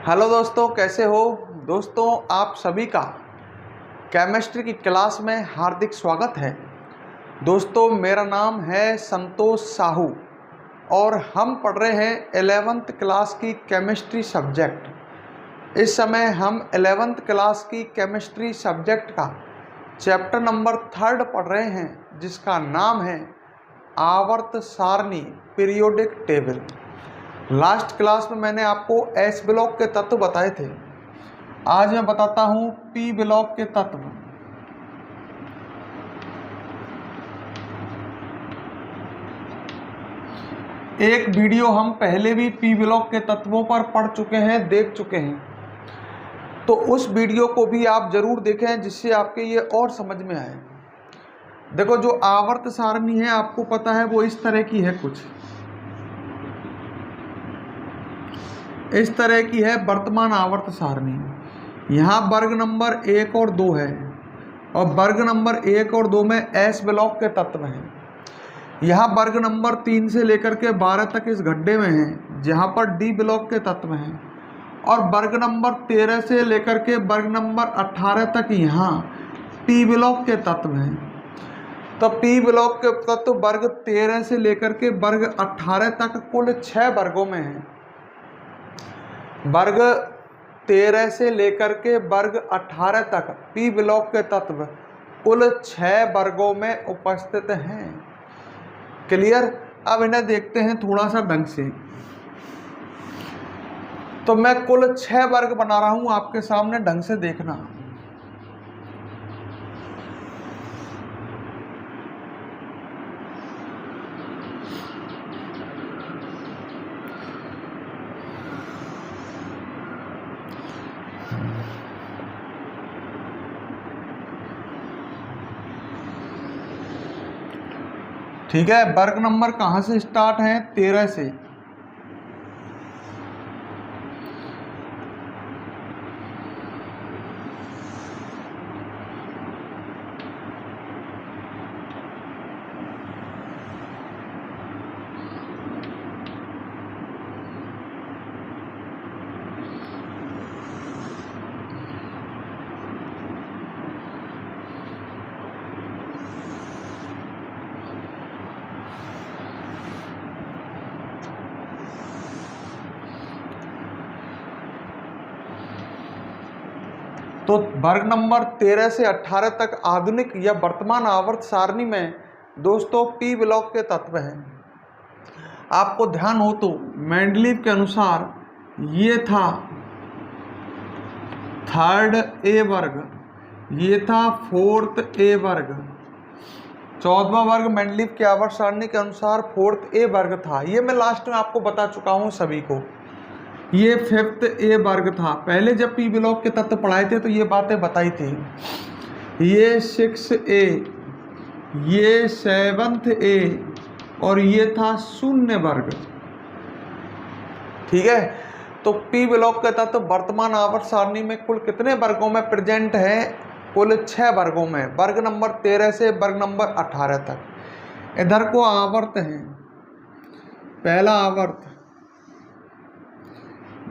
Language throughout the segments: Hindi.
हेलो दोस्तों, कैसे हो दोस्तों। आप सभी का केमिस्ट्री की क्लास में हार्दिक स्वागत है। दोस्तों, मेरा नाम है संतोष साहू और हम पढ़ रहे हैं 11th क्लास की केमिस्ट्री सब्जेक्ट। इस समय हम 11th क्लास की केमिस्ट्री सब्जेक्ट का चैप्टर नंबर 3 पढ़ रहे हैं, जिसका नाम है आवर्त सारणी, पीरियोडिक टेबल। लास्ट क्लास में मैंने आपको एस ब्लॉक के तत्व बताए थे। आज मैं बताता हूं पी ब्लॉक के तत्व। एक वीडियो हम पहले भी पी ब्लॉक के तत्वों पर पढ़ चुके हैं, देख चुके हैं, तो उस वीडियो को भी आप जरूर देखें, जिससे आपके ये और समझ में आए। देखो, जो आवर्त सारणी है आपको पता है वो इस तरह की है, कुछ इस तरह की है वर्तमान आवर्त सारणी। यहाँ वर्ग नंबर 1 और 2 है और वर्ग नंबर 1 और 2 में एस ब्लॉक के तत्व हैं। यहाँ वर्ग नंबर 3 से लेकर के 12 तक इस गड्ढे में है, जहाँ पर डी ब्लॉक के तत्व हैं। और वर्ग नंबर 13 से लेकर के वर्ग नंबर 18 तक यहाँ पी ब्लॉक के तत्व हैं। तो पी ब्लॉक के तत्व वर्ग 13 से लेकर के वर्ग 18 तक कुल 6 वर्गों में हैं। वर्ग 13 से लेकर के वर्ग 18 तक पी ब्लॉक के तत्व कुल 6 वर्गों में उपस्थित हैं। क्लियर। अब इन्हें देखते हैं थोड़ा सा ढंग से। तो मैं कुल 6 वर्ग बना रहा हूं आपके सामने, ढंग से देखना। ठीक है, वर्ग नंबर कहां से स्टार्ट है? 13 से। तो वर्ग नंबर 13 से 18 तक आधुनिक या वर्तमान आवर्त सारणी में दोस्तों पी ब्लॉक के तत्व हैं। आपको ध्यान हो तो मेंडलीव के अनुसार ये था 3rd ए वर्ग, ये था 4th ए वर्ग, 14वां वर्ग मेंडलीव की आवर्त सारणी के अनुसार 4th ए वर्ग था। ये मैं लास्ट में आपको बता चुका हूँ सभी को। ये 5th ए वर्ग था। पहले जब पी ब्लॉक के तत्व पढ़ाए थे तो ये बातें बताई थी। ये 6 ए, ये 7th ए और ये था 0 वर्ग। ठीक है। तो पी ब्लॉक के तत्व वर्तमान आवर्त सारणी में कुल कितने वर्गों में प्रेजेंट है? कुल 6 वर्गों में, वर्ग नंबर 13 से वर्ग नंबर 18 तक। इधर को आवर्त है, पहला आवर्त,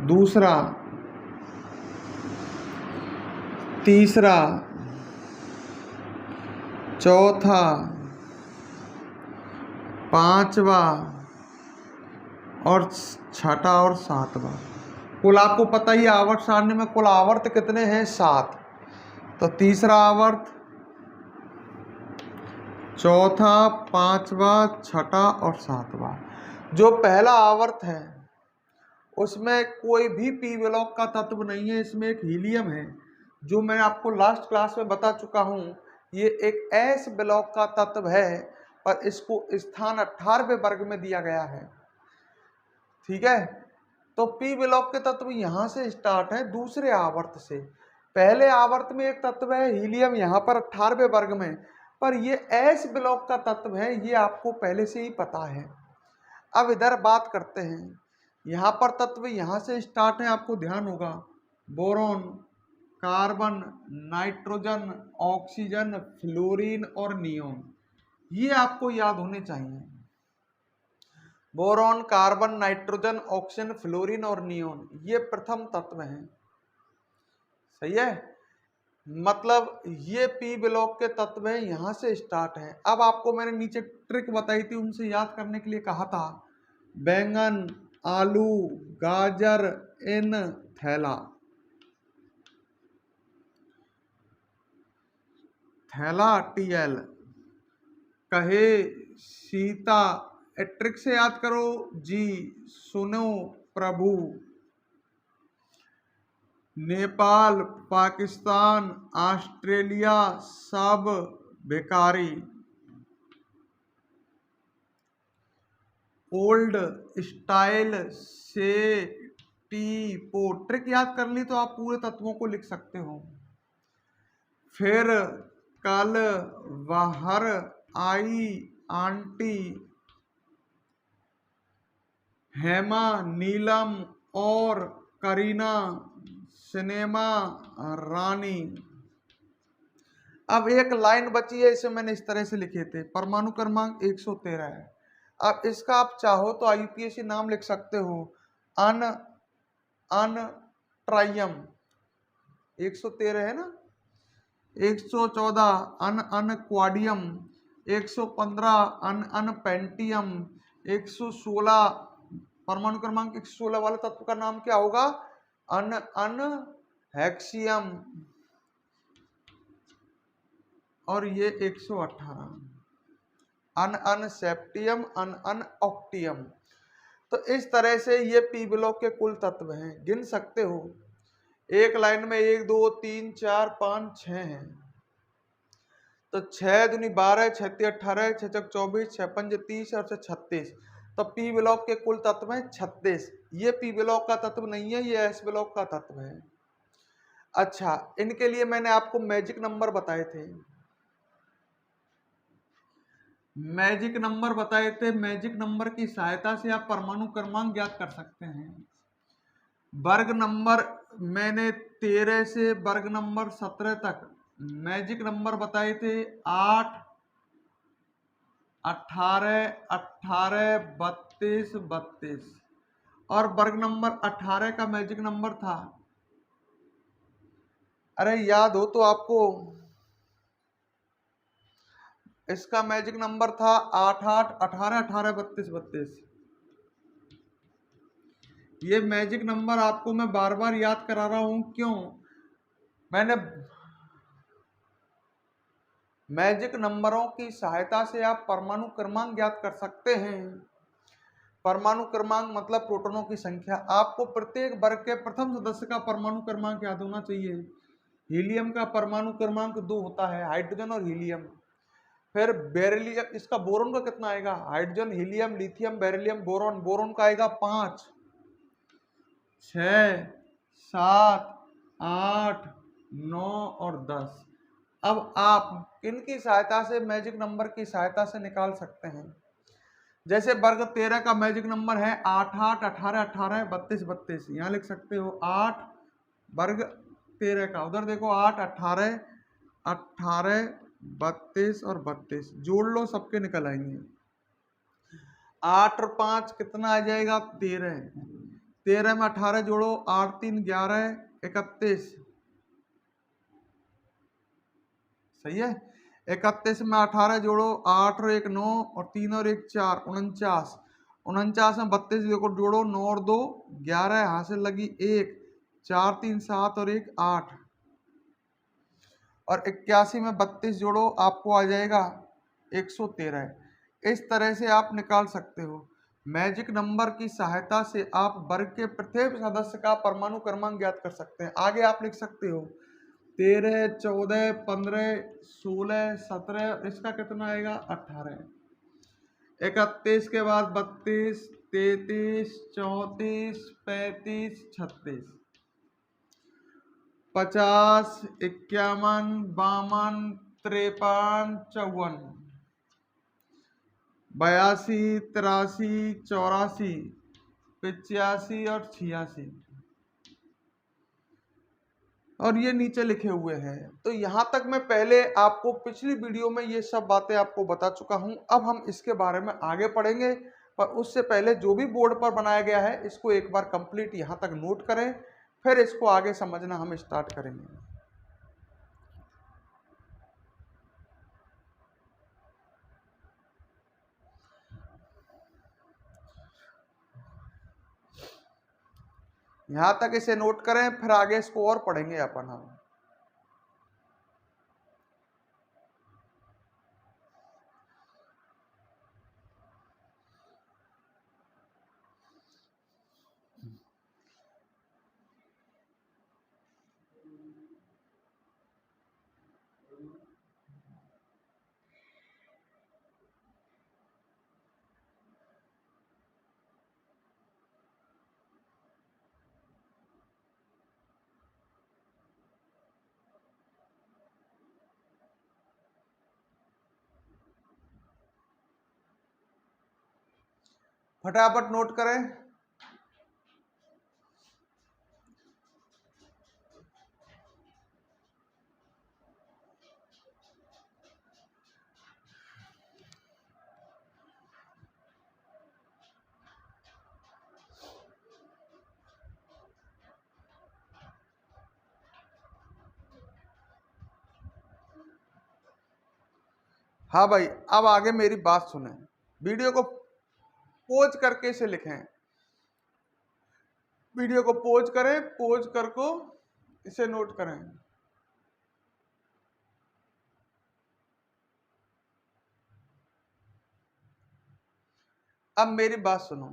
दूसरा, तीसरा, चौथा, पांचवा और छठा और सातवां। कुल आपको पता ही आवर्त सारणी में कुल आवर्त कितने हैं? 7। तो तीसरा आवर्त, चौथा, पांचवा, छठा और सातवां। जो पहला आवर्त है उसमें कोई भी पी ब्लॉक का तत्व नहीं है, इसमें एक हीलियम है, जो मैं आपको लास्ट क्लास में बता चुका हूं। ये एक एस ब्लॉक का तत्व है, पर इसको स्थान 18वें वर्ग में दिया गया है। ठीक है। तो पी ब्लॉक के तत्व यहां से स्टार्ट है, दूसरे आवर्त से। पहले आवर्त में एक तत्व है हीलियम, यहाँ पर 18वें वर्ग में, पर ये एस ब्लॉक का तत्व है, ये आपको पहले से ही पता है। अब इधर बात करते हैं। यहाँ पर तत्व यहाँ से स्टार्ट है, आपको ध्यान होगा। Boron, carbon, nitrogen, oxygen, fluorine और नियोन, ये आपको याद होने चाहिए। Boron, carbon, nitrogen, oxygen, fluorine और नियोन, ये प्रथम तत्व हैं। सही है, मतलब ये पी ब्लॉक के तत्व हैं, यहां से स्टार्ट है। अब आपको मैंने नीचे ट्रिक बताई थी, उनसे याद करने के लिए कहा था। बैंगन, आलू, गाजर, इन, थैला। थैला TL, कहे, सीता, ट्रिक से याद करो जी, सुनो प्रभु। नेपाल, पाकिस्तान, ऑस्ट्रेलिया, सब भिखारी। ओल्ड स्टाइल से टी पो, ट्रिक याद कर ली तो आप पूरे तत्वों को लिख सकते हो। फिर कल बाहर आई आंटी, हेमा, नीलम और करीना, सिनेमा रानी। अब एक लाइन बची है, इसे मैंने इस तरह से लिखे थे, परमाणु क्रमांक 113 है। अब इसका आप चाहो तो IUPAC नाम लिख सकते हो, अन अन ट्राइयम। 113 है ना, 114 अन अन क्वाडियम, 115 अन अन पेंटियम, 116 परमाणु क्रमांक 116 वाले तत्व का नाम क्या होगा, अन अन हेक्सियम। और ये 118 अन अन सेप्टियम, अन अन ऑक्टियम। तो इस तरह से ये पी ब्लॉक के कुल तत्व हैं, गिन सकते हो। एक लाइन में 1 2 3 4 5 6 हैं, तो 6 दूनी 12, 6 तिया 18, 6 चक 24, 6 पंज 30 और 6 36। तो पी ब्लॉक के कुल तत्व हैं 36। ये पी ब्लॉक का तत्व नहीं है, ये एस ब्लॉक का तत्व है। अच्छा, इनके लिए मैंने आपको मैजिक नंबर बताए थे, मैजिक नंबर बताए थे। मैजिक नंबर की सहायता से आप परमाणु क्रमांक ज्ञात कर सकते हैं। वर्ग नंबर मैंने 13 से वर्ग नंबर 17 तक मैजिक नंबर बताए थे, 8, 18, 18, 32, 32। और वर्ग नंबर 18 का मैजिक नंबर था, अरे याद हो तो आपको, इसका मैजिक नंबर था 8, 8, 18, 18, 32, 32। ये मैजिक नंबर आपको मैं बार बार याद करा रहा हूं, क्यों? मैंने मैजिक नंबरों की सहायता से आप परमाणु क्रमांक ज्ञात कर सकते हैं। परमाणु क्रमांक मतलब प्रोटॉनों की संख्या। आपको प्रत्येक वर्ग के प्रथम सदस्य का परमाणु क्रमांक याद होना चाहिए। हीलियम का परमाणु क्रमांक 2 होता है, हाइड्रोजन और हीलियम। फिर बेरिलियम, इसका बोरोन का कितना आएगा, hydrogen, helium, lithium, beryllium, boron. Boron का आएगा 5, 6, 7, 8, 9 और 10। अब आप किनकी सहायता से मैजिक नंबर की सहायता से निकाल सकते हैं? जैसे वर्ग 13 का मैजिक नंबर है 8, 8, 18, 18, 32, 32। यहाँ लिख सकते हो 8 वर्ग 13 का, उधर देखो 8, 18, 18, 32 और 32, जोड़ लो, सबके निकल आएंगे। 8 और 5 कितना आ जाएगा, 13। 13 में 18 जोड़ो, 8 3 11, 31। सही है, 31 में 18 जोड़ो, 8 और 1 9 और 3 और 1 4, 49। 49 में 32 देखो जोड़ो, 9 और 2 11, यहाँ से लगी 1, 4 3 7 और 1 8। और 81 में 32 जोड़ो, आपको आ जाएगा 113। इस तरह से आप निकाल सकते हो। मैजिक नंबर की सहायता से आप वर्ग के प्रत्येक सदस्य का परमाणु क्रमांक ज्ञात कर सकते हैं। आगे आप लिख सकते हो 13, 14, 15, 16, 17, इसका कितना आएगा 18। 31 के बाद 32, 33, 34, 35, 36, 50, 51, 52, 53, 54, 82, 83, 84, 85 और 86। और ये नीचे लिखे हुए हैं। तो यहाँ तक मैं पहले आपको पिछली वीडियो में ये सब बातें आपको बता चुका हूँ। अब हम इसके बारे में आगे पढ़ेंगे। पर उससे पहले जो भी बोर्ड पर बनाया गया है इसको एक बार कंप्लीट यहाँ तक नोट करें, फिर इसको आगे समझना हम स्टार्ट करेंगे। यहाँ तक इसे नोट करें, फिर आगे इसको और पढ़ेंगे अपन हम। फटाफट नोट करें। हाँ भाई, अब आगे मेरी बात सुने, वीडियो को पोज करके इसे लिखें, वीडियो को पोज करें, पोज कर को इसे नोट करें। अब मेरी बात सुनो,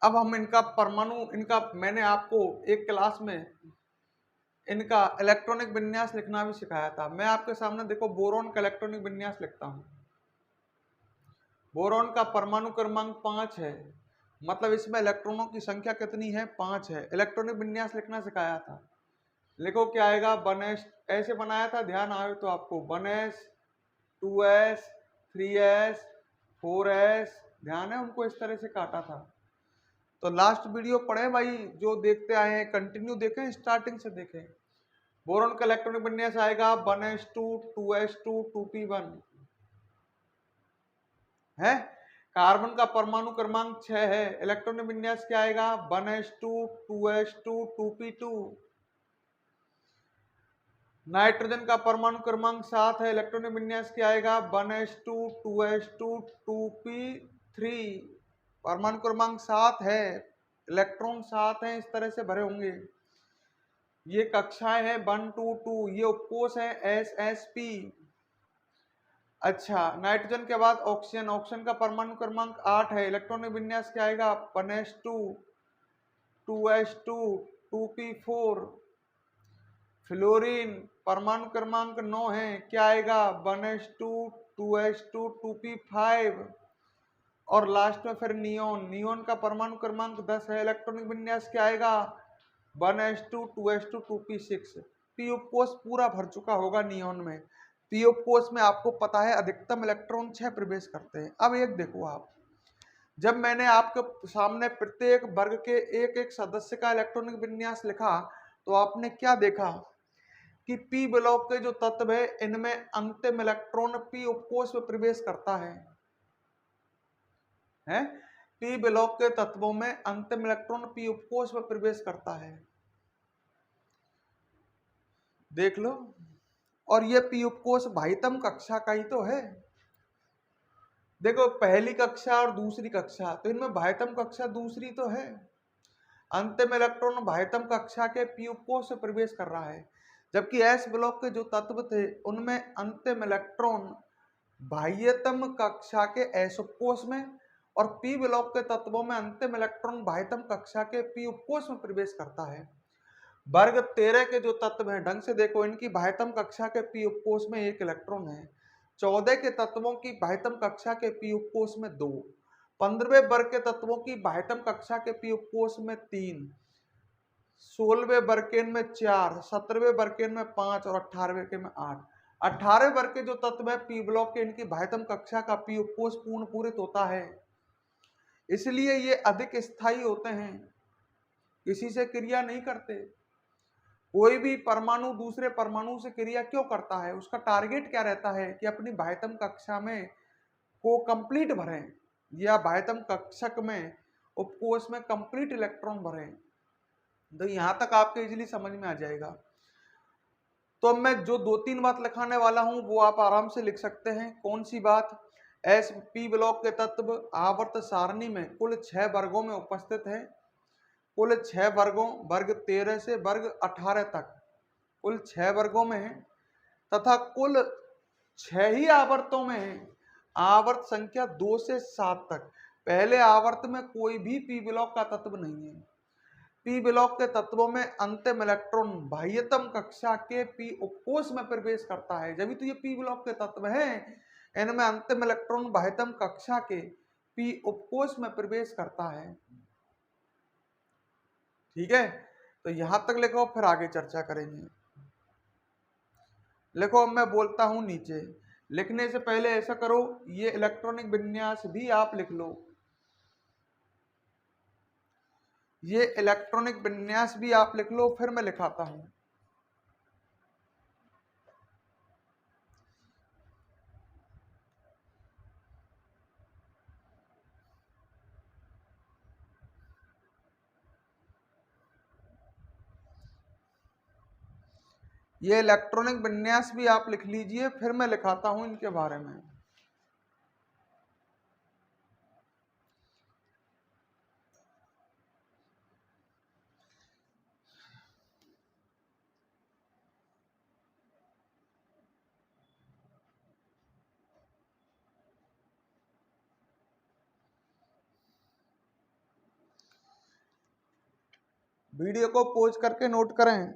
अब हम इनका परमाणु, इनका मैंने आपको एक क्लास में इनका इलेक्ट्रॉनिक विन्यास लिखना भी सिखाया था। मैं आपके सामने देखो बोरॉन का इलेक्ट्रॉनिक विन्यास लिखता हूं। बोरॉन का परमाणु क्रमांक 5 है, मतलब इसमें इलेक्ट्रॉनों की संख्या कितनी है? 5 है। इलेक्ट्रॉनिक विन्यास लिखना सिखाया था। लिखो क्या आएगा? 1s, ऐसे बनाया था, ध्यान आए तो आपको 1s 2s 3s 4s, ध्यान है, उनको इस तरह से काटा था। तो लास्ट वीडियो पढ़े भाई, जो देखते आए हैं कंटिन्यू देखें, स्टार्टिंग से देखें। बोरॉन का इलेक्ट्रॉनिक विन्यास आएगा 1s2 2s2 2p1 है। कार्बन का परमाणु क्रमांक 6 है, इलेक्ट्रॉनिक विन्यास क्या आएगा? 1s2 2s2 2p2। नाइट्रोजन का परमाणु क्रमांक 7 है, इलेक्ट्रॉनिक विन्यास क्या आएगा? 1s2 2s2 2p3। परमाणु क्रमांक 7 है, इलेक्ट्रॉन 7 हैं, इस तरह से भरे होंगे। ये कक्षाएं हैं 1 2 2, ये उपकोष है SSP। अच्छा, नाइट्रोजन के बाद ऑक्सीजन, ऑक्सीजन का परमाणु क्रमांक 8 है, इलेक्ट्रॉनिक विन्यास क्या आएगा? 1s2 2s2 2p4। फ्लोरीन परमाणु क्रमांक 9 है, क्या आएगा? 1s2 2s2 2p5। और लास्ट में फिर नियोन, नियोन का परमाणु क्रमांक 10 है, इलेक्ट्रॉनिक विन्यास क्या आएगा? 1s2 2s2 2p6। पी उपकोष पूरा भर चुका होगा नियोन में। पी उपकोष में आपको पता है अधिकतम इलेक्ट्रॉन 6 प्रवेश करते हैं। अब एक देखो आप, जब मैंने आपके सामने प्रत्येक वर्ग के एक एक सदस्य का इलेक्ट्रॉनिक विन्यास लिखा, तो आपने क्या देखा कि पी ब्लॉक के जो तत्व है इनमें अंतिम इलेक्ट्रॉन पी उपकोष में प्रवेश करता है। पी ब्लॉक के तत्वों में अंतिम इलेक्ट्रॉन पी उपकोष में प्रवेश करता है, देख लो। और ये पी उपकोष भाइतम कक्षा का ही तो है। देखो पहली कक्षा और दूसरी कक्षा, तो इनमें भाइतम कक्षा दूसरी तो है। अंतिम इलेक्ट्रॉन भाइतम कक्षा के पी उपकोष से प्रवेश कर रहा है, जबकि एस ब्लॉक के जो तत्व थे उनमें अंतिम इलेक्ट्रॉन बाह्यतम कक्षा के एस उपकोष में, और पी ब्लॉक के तत्वों में अंतिम इलेक्ट्रॉन बाह्यतम कक्षा के पी उपकोष में प्रवेश करता है। वर्ग 13 के जो तत्व हैं, ढंग से देखो, इनकी बाह्यतम कक्षा के पी उपकोष में 1 इलेक्ट्रॉन है। 14 के तत्वों की बाह्यतम कक्षा के पी उपकोष में 2, 15वें वर्ग के तत्वों की बाह्यतम कक्षा के पी उपकोष में 3, 16वें वर्केन में 4, 17वें वर्केन में 5 और 18वें के में 8। 18वें वर्ग के जो तत्व है पी ब्लॉक के, इनकी बाह्यतम कक्षा का पी उपकोष पूर्ण पूरित होता है, इसलिए ये अधिक स्थायी होते हैं, किसी से क्रिया नहीं करते। कोई भी परमाणु दूसरे परमाणु से क्रिया क्यों करता है? उसका टारगेट क्या रहता है कि अपनी बाह्यतम कक्षा में को कंप्लीट भरें। या बाह्यतम कक्षक में उपकोष में कंप्लीट इलेक्ट्रॉन भरें। तो यहां तक आपके इजीली समझ में आ जाएगा। तो अब मैं जो 2-3 बात लिखाने वाला हूं वो आप आराम से लिख सकते हैं। कौन सी बात? एस पी ब्लॉक के तत्व आवर्त सारणी में कुल 6 वर्गों में उपस्थित है। कुल 6 वर्गों, वर्ग 13 से वर्ग 18 तक कुल 6 वर्गों में है, तथा कुल 6 ही आवर्तों में है। आवर्त संख्या 2 से 7 तक। पहले आवर्त में कोई भी पी ब्लॉक का तत्व नहीं है। पी ब्लॉक के तत्वों में अंतिम इलेक्ट्रॉन बाह्यतम कक्षा के पी उपकोष में प्रवेश करता है। जब भी तो ये पी ब्लॉक के तत्व हैं, इनमें अंतिम इलेक्ट्रॉन बाह्यतम कक्षा के पी उपकोष में प्रवेश करता है। ठीक है, तो यहां तक लिखो, फिर आगे चर्चा करेंगे। लिखो, अब मैं बोलता हूं नीचे। लिखने से पहले ऐसा करो, ये इलेक्ट्रॉनिक विन्यास भी आप लिख लो। ये इलेक्ट्रॉनिक विन्यास भी आप लिख लो, फिर मैं लिखाता हूं। ये इलेक्ट्रॉनिक विन्यास भी आप लिख लीजिए, फिर मैं लिखाता हूं इनके बारे में। वीडियो को पॉज करके नोट करें।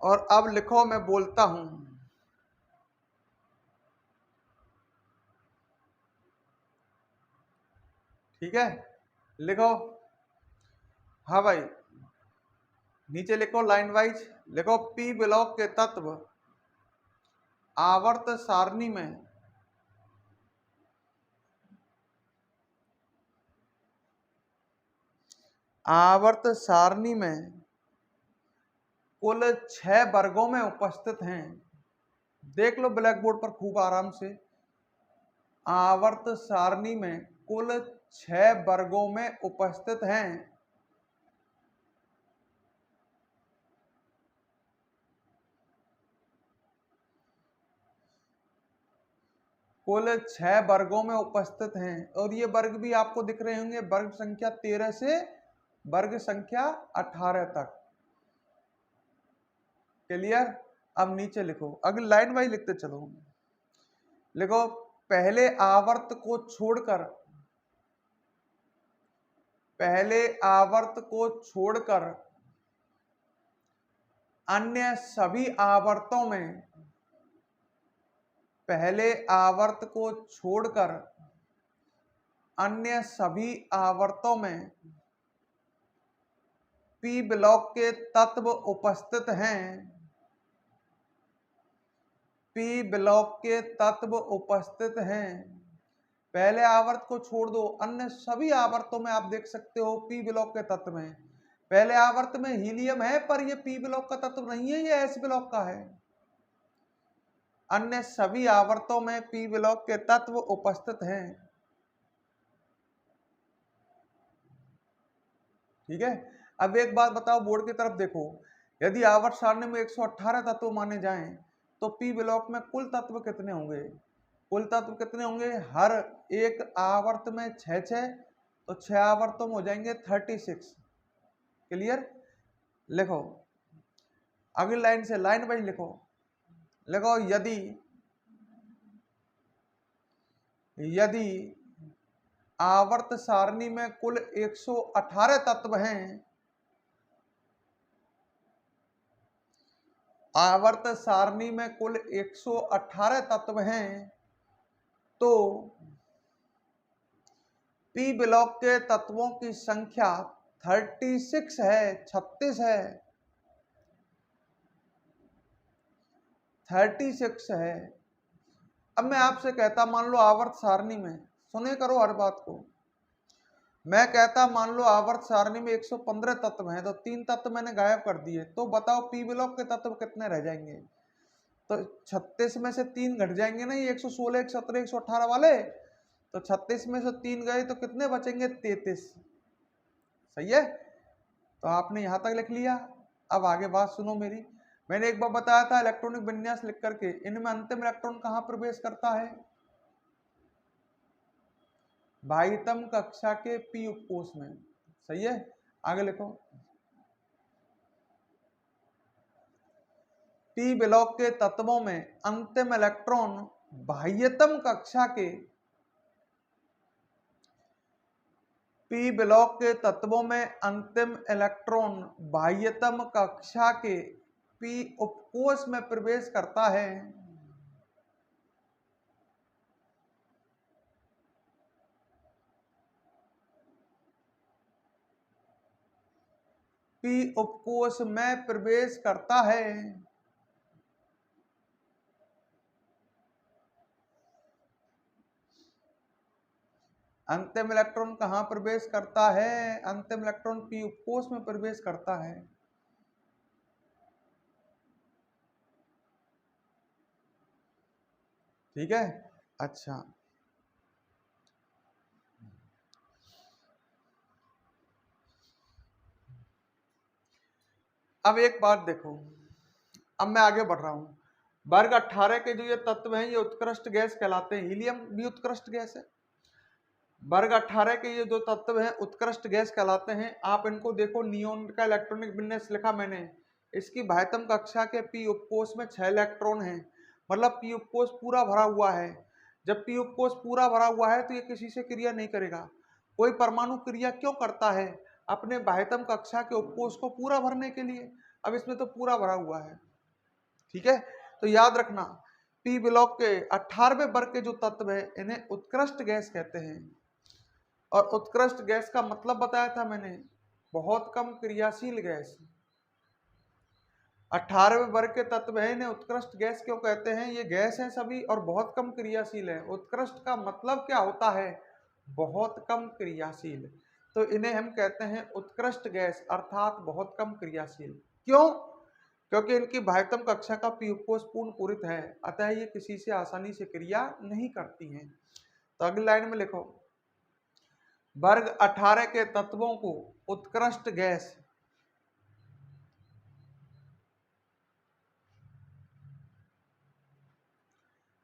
और अब लिखो, मैं बोलता हूं। ठीक है, लिखो। हाँ भाई, नीचे लिखो लाइन वाइज। लिखो, पी ब्लॉक के तत्व आवर्त सारणी में कुल 6 वर्गों में उपस्थित हैं। देख लो ब्लैक बोर्ड पर खूब आराम से। आवर्त सारणी में कुल 6 वर्गों में उपस्थित हैं। कुल 6 वर्गों में उपस्थित हैं, और ये वर्ग भी आपको दिख रहे होंगे, वर्ग संख्या 13 से वर्ग संख्या 18 तक। क्लियर? अब नीचे लिखो, अगली लाइन वाइज लिखते चलो। लिखो, पहले आवर्त को छोड़कर अन्य सभी आवर्तों में पहले आवर्त को छोड़कर अन्य सभी आवर्तों में पी ब्लॉक के तत्व उपस्थित हैं। पी ब्लॉक के तत्व उपस्थित हैं। पहले आवर्त को छोड़ दो, अन्य सभी आवर्तों में आप देख सकते हो पी ब्लॉक के तत्व हैं। पहले आवर्त में हीलियम है, पर यह पी ब्लॉक का तत्व नहीं है, यह एस ब्लॉक का है। अन्य सभी आवर्तों में पी ब्लॉक के तत्व उपस्थित हैं। ठीक है, अब एक बात बताओ, बोर्ड की तरफ देखो। यदि आवर्त सारणी में 118 तत्व माने जाएं, तो पी ब्लॉक में कुल तत्व कितने होंगे? कुल तत्व कितने होंगे? हर एक आवर्त में 6-6, तो 6 आवर्तों में हो जाएंगे 36। क्लियर? लिखो अगली लाइन से, लाइन वाइज लिखो। लिखो यदि आवर्त सारणी में कुल 118 तत्व हैं, आवर्त सारणी में कुल 118 तत्व हैं, तो पी ब्लॉक के तत्वों की संख्या 36 है, 36 है, 36 है। अब मैं आपसे कहता, मान लो आवर्त सारणी में, सुने करो हर बात को, मैं कहता मान लो आवर्त सारणी में 115 तत्व हैं, तो 3 तत्व मैंने गायब कर दिए, तो बताओ पी ब्लॉक के तत्व कितने रह जाएंगे? तो 36 में से 3 घट जाएंगे ना, ये 116, 117, 118 वाले, तो 36 में से 3 गए तो कितने बचेंगे? 33। सही है? तो आपने यहां तक लिख लिया। अब आगे बात सुनो मेरी। मैंने एक बार बताया था इलेक्ट्रॉनिक विन्यास लिख करके, इनमें अंतिम इलेक्ट्रॉन कहां प्रवेश करता है? बाह्यतम कक्षा के पी उपकोष में। सही है? आगे लिखो, पी ब्लॉक के तत्वों में अंतिम इलेक्ट्रॉन बाह्यतम कक्षा के, पी ब्लॉक के तत्वों में अंतिम इलेक्ट्रॉन बाह्यतम कक्षा के पी उपकोष में प्रवेश करता है। पी उपकोष में प्रवेश करता है। अंतिम इलेक्ट्रॉन कहां प्रवेश करता है? अंतिम इलेक्ट्रॉन पी उपकोष में प्रवेश करता है। ठीक है? अच्छा, अब एक बात देखो, अब मैं आगे बढ़ रहा हूं। वर्ग 18 के जो ये तत्व हैं, ये उत्कृष्ट गैस कहलाते हैं। हीलियम भी उत्कृष्ट गैस है। वर्ग 18 के ये जो तत्व हैं उत्कृष्ट गैस कहलाते हैं। आप इनको देखो, नियोन का इलेक्ट्रॉनिक विन्यास लिखा मैंने, इसकी बाह्यतम कक्षा के पी उपकोष में 6 इलेक्ट्रॉन हैं, मतलब पी उपकोष पूरा भरा हुआ है। जब पी उपकोष पूरा भरा हुआ है तो ये किसी से क्रिया नहीं करेगा। कोई परमाणु क्रिया क्यों करता है? अपने बाह्यतम कक्षा के उपकोष को पूरा भरने के लिए। अब इसमें तो पूरा भरा हुआ है। ठीक है? तो याद रखना, पी ब्लॉक के 18वें वर्ग के जो तत्व है इन्हें उत्कृष्ट गैस कहते हैं। और उत्कृष्ट गैस का मतलब बताया था मैंने, बहुत कम क्रियाशील गैस। 18वें वर्ग के तत्व है, इन्हें उत्कृष्ट गैस क्यों कहते हैं? ये गैस है सभी और बहुत कम क्रियाशील है। उत्कृष्ट का मतलब क्या होता है? बहुत कम क्रियाशील। तो इन्हें हम कहते हैं उत्कृष्ट गैस, अर्थात बहुत कम क्रियाशील। क्यों? क्योंकि इनकी बाह्यतम कक्षा का पी उपकोष पूर्ण पूरित है, अतः ये किसी से आसानी से क्रिया नहीं करती हैं। तो अगली लाइन में लिखो, वर्ग 18 के तत्वों को उत्कृष्ट गैस,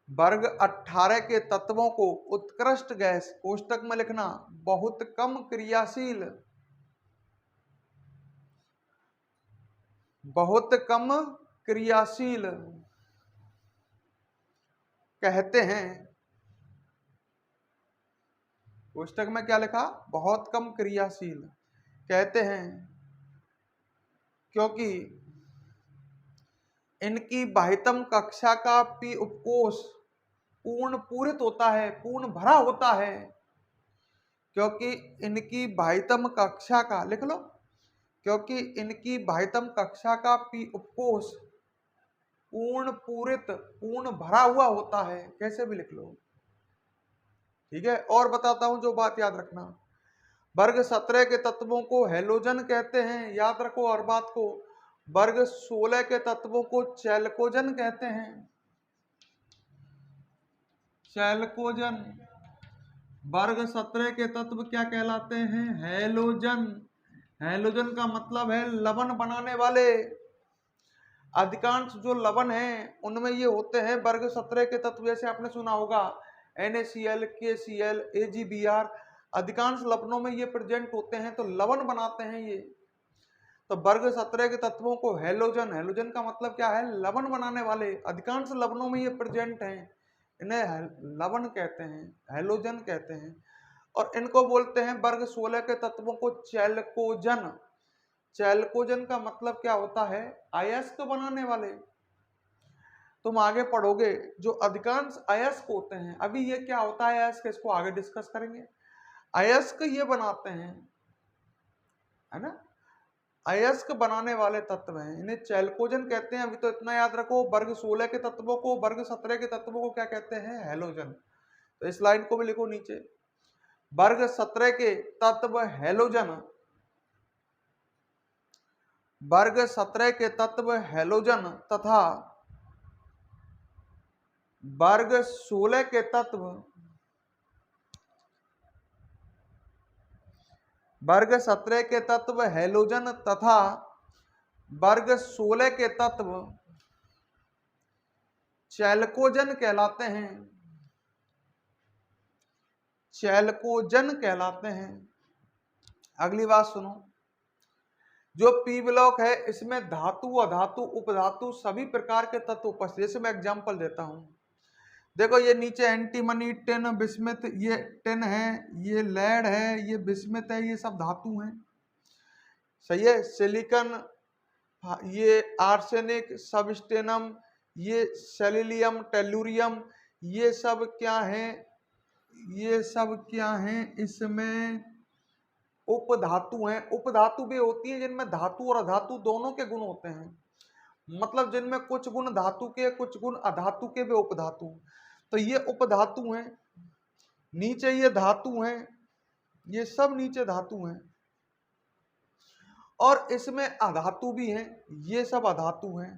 वर्ग 18 के तत्वों को उत्कृष्ट गैस, कोष्टक में लिखना, बहुत कम क्रियाशील, बहुत कम क्रियाशील कहते हैं। कोष्टक में क्या लिखा? बहुत कम क्रियाशील कहते हैं, क्योंकि इनकी बाह्यतम कक्षा का पी उपकोष पूर्ण पूरित होता है, पूर्ण भरा होता है। क्योंकि इनकी बाह्यतम कक्षा का, लिख लो, क्योंकि इनकी बाह्यतम कक्षा का पी उपकोष पूर्ण पूरित, पूर्ण भरा हुआ होता है। कैसे भी लिख लो। ठीक है? और बताता हूं जो बात याद रखना, वर्ग 17 के तत्वों को हेलोजन कहते हैं। याद रखो हर बात को। वर्ग 16 के तत्वों को चैल्कोजन कहते हैं। चैल्कोजन। वर्ग 17 के तत्व क्या कहलाते हैं? हेलोजन। हेलोजन का मतलब है लवण बनाने वाले। अधिकांश जो लवण हैं उनमें ये होते हैं वर्ग 17 के तत्व, जैसे आपने सुना होगा NaCl, KCl, AgBr। अधिकांश लवणों में ये प्रेजेंट होते हैं, तो लवण बनाते हैं ये। तो वर्ग 17 के तत्वों को हैलोजन, हैलोजन का मतलब क्या है, लवण बनाने वाले, अधिकांश लवणों में ये प्रेजेंट हैं, इन्हें लवण कहते हैं, हैलोजन कहते हैं। और इनको बोलते हैं वर्ग 16 के तत्वों को चैल्कोजन। चैल्कोजन का मतलब क्या होता है, अयस्क बनाने वाले। तुम आगे पढ़ोगे जो अधिकांश अयस्क होते हैं, अभी ये क्या होता है अयस्क, इसको आगे डिस्कस करेंगे। अयस्क ये बनाते हैं, है ना, अयस्क बनाने वाले तत्व हैं, इन्हें चैल्कोजन कहते हैं। अभी तो इतना याद रखो, वर्ग 16 के तत्वों को, वर्ग 17 के तत्वों को क्या कहते हैं, हैलोजन। तो इस लाइन को भी लिखो नीचे, वर्ग 17 के तत्व हैलोजन, वर्ग 17 के तत्व हैलोजन तथा वर्ग 16 के तत्व, वर्ग 17 के तत्व हैलोजन तथा वर्ग 16 के तत्व चैल्कोजन कहलाते हैं, चैल्कोजन कहलाते हैं। अगली बात सुनो, जो पी ब्लॉक है इसमें धातु, अधातु, उपधातु सभी प्रकार के तत्व उपस्थित। जैसे मैं एग्जांपल देता हूं, देखो ये नीचे एंटीमनी, टिन, बिस्मिथ, ये टिन है, ये लेड है, ये बिस्मिथ है, ये सब धातु हैं, सही है। सिलिकन, ये आर्सेनिक, सबस्टेनम, ये सेलिलियम, टेलुरियम, ये सब क्या है, ये सब क्या है, इसमें उपधातु हैं। उपधातु भी होती है जिनमें धातु और अधातु दोनों के गुण होते हैं, मतलब जिनमें कुछ गुण धातु के, कुछ गुण अधातु के, भी उपधातु। तो ये उपधातु हैं, नीचे ये धातु हैं, ये सब नीचे धातु हैं। और इसमें अधातु भी हैं, ये सब अधातु हैं।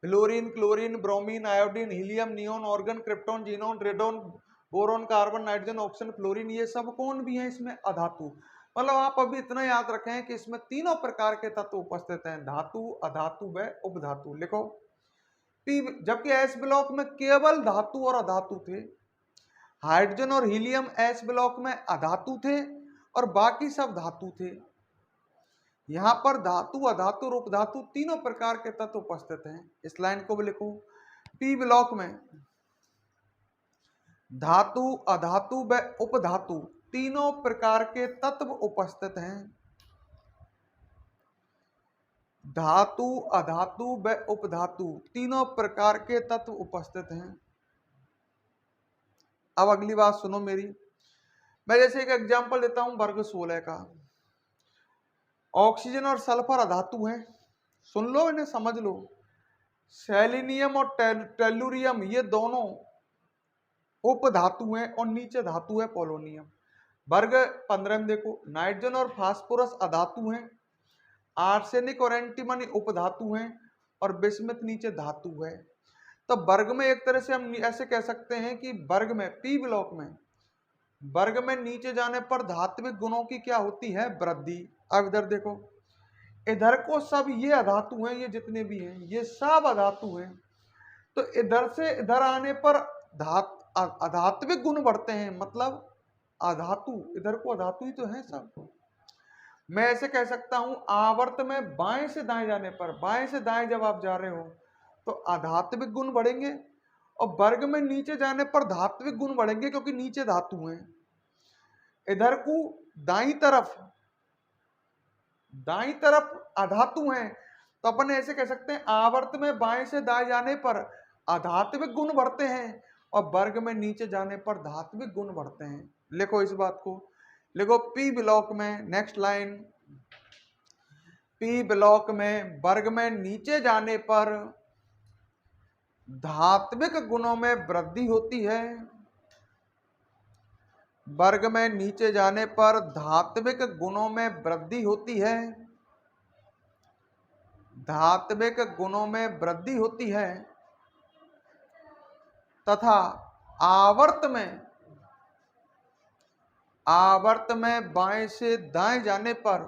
Fluorine, chlorine, bromine, iodine, helium, neon, organ, krypton, xenon, radon, boron, carbon, nitrogen, oxygen, fluorine, ये सब कौन भी हैं इसमें, अधातु। मतलब आप अभी इतना याद रखें कि इसमें तीनों प्रकार के तत्व उपस्थित हैं, धातु, अधातु व उपधातु। लिखो पी, जबकि एस ब्लॉक में केवल धातु और अधातु थे। हाइड्रोजन और हीलियम एस ब्लॉक में अधातु थे और बाकी सब धातु थे। यहां पर धातु, अधातु और उपधातु तीनों प्रकार के तत्व उपस्थित हैं। इस लाइन को भी लिखो, पी ब्लॉक में धातु, अधातु व उपधातु तीनों प्रकार के तत्व उपस्थित हैं। धातु, अधातु व उपधातु तीनों प्रकार के तत्व उपस्थित हैं। अब अगली बात सुनो मेरी, मैं जैसे एक एग्जांपल देता हूं वर्ग 16 का। ऑक्सीजन और सल्फर अधातु हैं, सुन लो इन्हें समझ लो। सेलिनियम और टेलुरियम ये दोनों उपधातु हैं और नीचे धातु है पोलोनियम। वर्ग 15 में देखो, नाइट्रोजन और फास्फोरस अधातु हैं, आर्सेनिक और एंटीमनी उपधातु हैं और बिस्मिथ नीचे धातु है। तो वर्ग में एक तरह से हम ऐसे कह सकते हैं कि वर्ग में, पी ब्लॉक में, वर्ग में नीचे जाने पर धात्विक गुणों की क्या होती है, वृद्धि। अब इधर देखो, इधर को सब ये अधातु हैं, ये जितने भी हैं ये सब अधातु हैं। तो इधर से इधर आने पर अधात्विक गुण बढ़ते हैं, मतलब अधातु, इधर को अधातु ही तो है सब। मैं ऐसे कह सकता हूं, आवर्त में बाएं से दाएं जाने पर, बाएं से दाएं जब आप जा रहे हो तो अधात्विक गुण बढ़ेंगे, और वर्ग में नीचे जाने पर धात्विक गुण बढ़ेंगे क्योंकि नीचे धातु हैं। इधर को दाईं तरफ अधातु हैं, तो अपन ऐसे कह सकते हैं आवर्त में बाएं से दाएं जाने पर अधात्विक गुण बढ़ते हैं और वर्ग में नीचे जाने पर धात्विक गुण बढ़ते हैं। लिखो इस बात को, लिखो पी ब्लॉक में, नेक्स्ट लाइन, पी ब्लॉक में वर्ग में नीचे जाने पर धात्विक गुणों में वृद्धि होती है। वर्ग में नीचे जाने पर धात्विक गुणों में वृद्धि होती है, धात्विक गुणों में वृद्धि होती है तथा आवर्त में बाएं से दाएं जाने पर,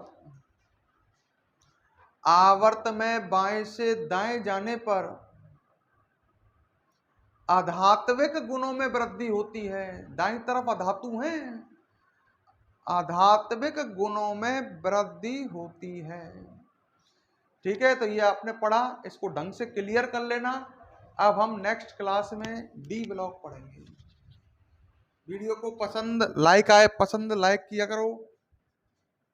आवर्त में बाएं से दाएं जाने पर अधात्विक गुणों में वृद्धि होती है। दाईं तरफ अधातु हैं, आध्यात्मिक गुणों में वृद्धि होती है। ठीक है, तो ये आपने पढ़ा, इसको ढंग से क्लियर कर लेना। अब हम नेक्स्ट क्लास में डी ब्लॉक पढ़ेंगे। वीडियो को पसंद लाइक किया करो।